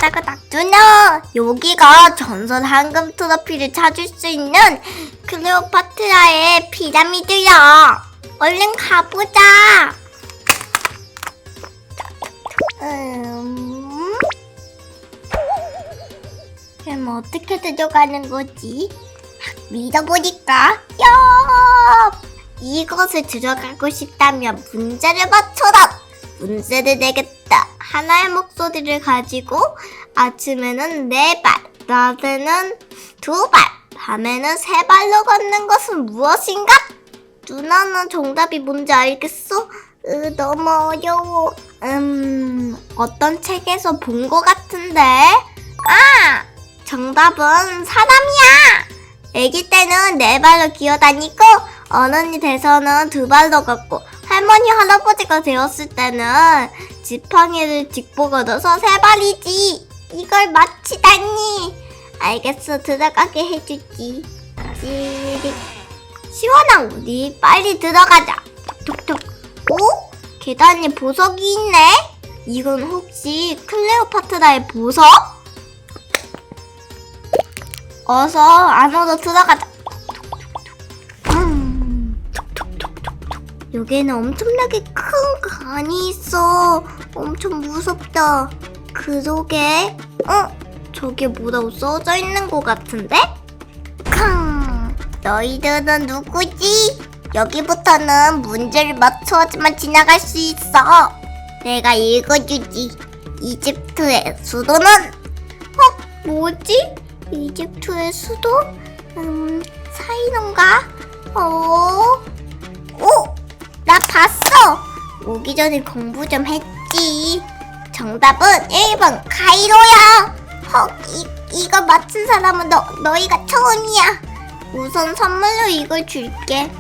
따가닥 누나, 여기가 전설 황금 트로피를 찾을 수 있는 클레오파트라의 피라미드야. 얼른 가보자. 그럼 어떻게 들어가는 거지? 믿어보니까 이것을 들어가고 싶다면 문제를 맞춰라. 문제를 내겠다. 하나의 목소리를 가지고 아침에는 4발, 낮에는 2발, 밤에는 3발로 걷는 것은 무엇인가? 누나는 정답이 뭔지 알겠어? 너무 어려워. 어떤 책에서 본 것 같은데? 정답은 사람이야! 아기 때는 4발로 기어다니고 어른이 돼서는 2발로 걷고 할머니 할아버지가 되었을 때는 지팡이를 짚고 걷어서 3발이지. 이걸 맞히다니. 알겠어, 들어가게 해주지. 찌릿. 시원아, 우리 빨리 들어가자. 톡톡톡. 오? 계단에 보석이 있네? 이건 혹시 클레오파트라의 보석? 어서 안으로 들어가자. 여기에는 엄청나게 큰 간이 있어. 엄청 무섭다. 그러게. 저게 뭐라고 써져 있는 것 같은데? 너희들은 누구지? 여기부터는 문제를 맞춰야지만 지나갈 수 있어. 내가 읽어주지. 이집트의 수도는? 뭐지? 이집트의 수도? 사이론가? 나 봤어! 오기 전에 공부 좀 했지. 정답은 1번 카이로야. 이거 맞춘 사람은 너희가 처음이야. 우선 선물로 이걸 줄게.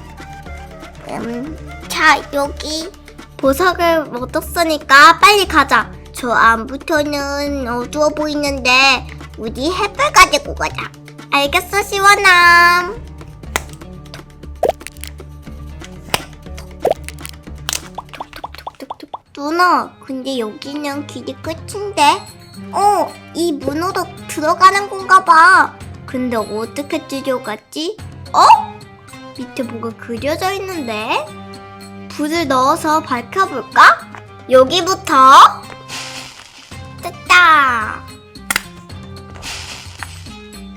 자, 여기 보석을 얻었으니까 빨리 가자. 저 안부터는 어두워 보이는데 우리 햇볕 가지고 가자. 알겠어, 시원아. 누나, 근데 여기는 길이 끝인데? 이 문으로 들어가는 건가 봐. 근데 어떻게 들어갔지? 밑에 뭐가 그려져 있는데? 불을 넣어서 밝혀볼까? 여기부터. 됐다.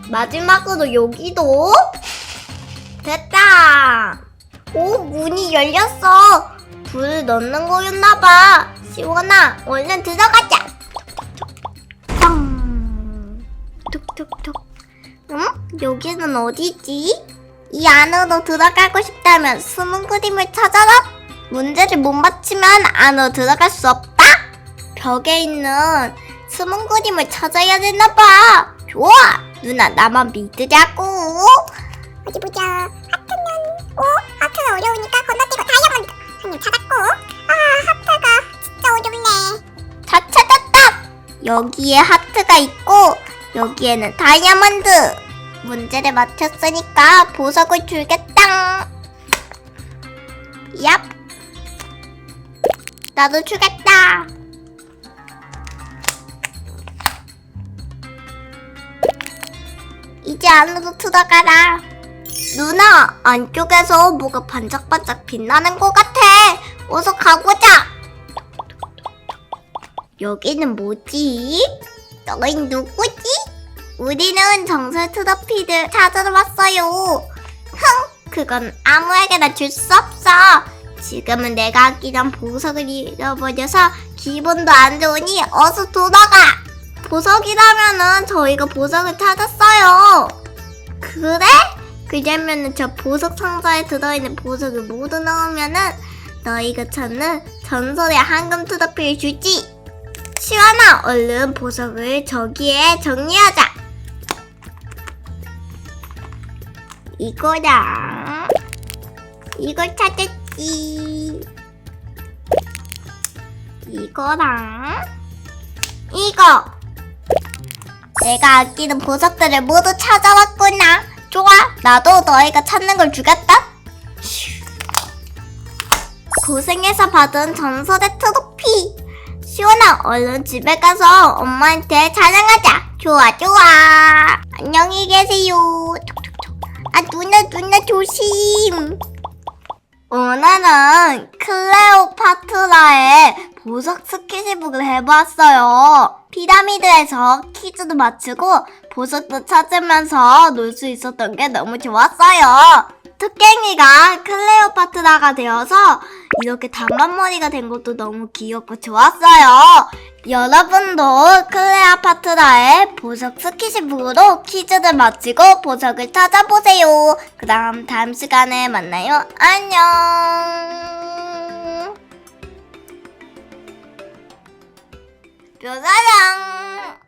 마지막으로 여기도. 됐다. 문이 열렸어. 불을 넣는 거였나봐. 시원아, 얼른 들어가자. 툭툭툭. 여기는 어디지? 이 안으로 들어가고 싶다면 숨은 그림을 찾아라. 문제를 못 맞히면 안으로 들어갈 수 없다. 벽에 있는 숨은 그림을 찾아야 되나봐. 좋아, 누나 나만 믿으자고. 어디 보자. 하트는 어려우니까 건너뛰고 다이아몬드. 한입 찾았고. 하트가 진짜 어렵네. 다 찾았다. 여기에 하트가 있고 여기에는 다이아몬드. 문제를 맞췄으니까 보석을 주겠다. 얍. 나도 주겠다. 이제 안으로 들어가라. 누나, 안쪽에서 뭐가 반짝반짝 빛나는 것 같아. 어서 가보자. 여기는 뭐지? 너희는 누구지? 우리는 정설 트로피를 찾으러 왔어요. 그건 아무에게나 줄 수 없어. 지금은 내가 아끼던 보석을 잃어버려서 기분도 안 좋으니 어서 돌아가. 보석이라면은 저희가 보석을 찾았어요. 그래? 그러면은 저 보석 상자에 들어있는 보석을 모두 넣으면은 너희가 찾는 전설의 황금 트로피를 주지. 시원아, 얼른 보석을 저기에 정리하자. 이거랑 이걸 찾았지. 이거랑 이거. 내가 아끼는 보석들을 모두 찾아왔구나. 좋아, 나도 너희가 찾는 걸 주겠다. 고생해서 받은 전설의 트로피. 시원아, 얼른 집에 가서 엄마한테 자랑하자. 좋아, 좋아. 안녕히 계세요. 톡톡톡. 아, 누나 조심. 오늘은 클레오파트라의 보석 스킨십을 해보았어요. 피라미드에서 퀴즈도 맞추고 보석도 찾으면서 놀 수 있었던 게 너무 좋았어요. 토깽이가 클레오파트라가 되어서 이렇게 단발머리가 된 것도 너무 귀엽고 좋았어요. 여러분도 클레오파트라의 보석 스킨십으로 퀴즈를 맞히고 보석을 찾아보세요. 그럼 다음 시간에 만나요. 안녕. 뾰사랑.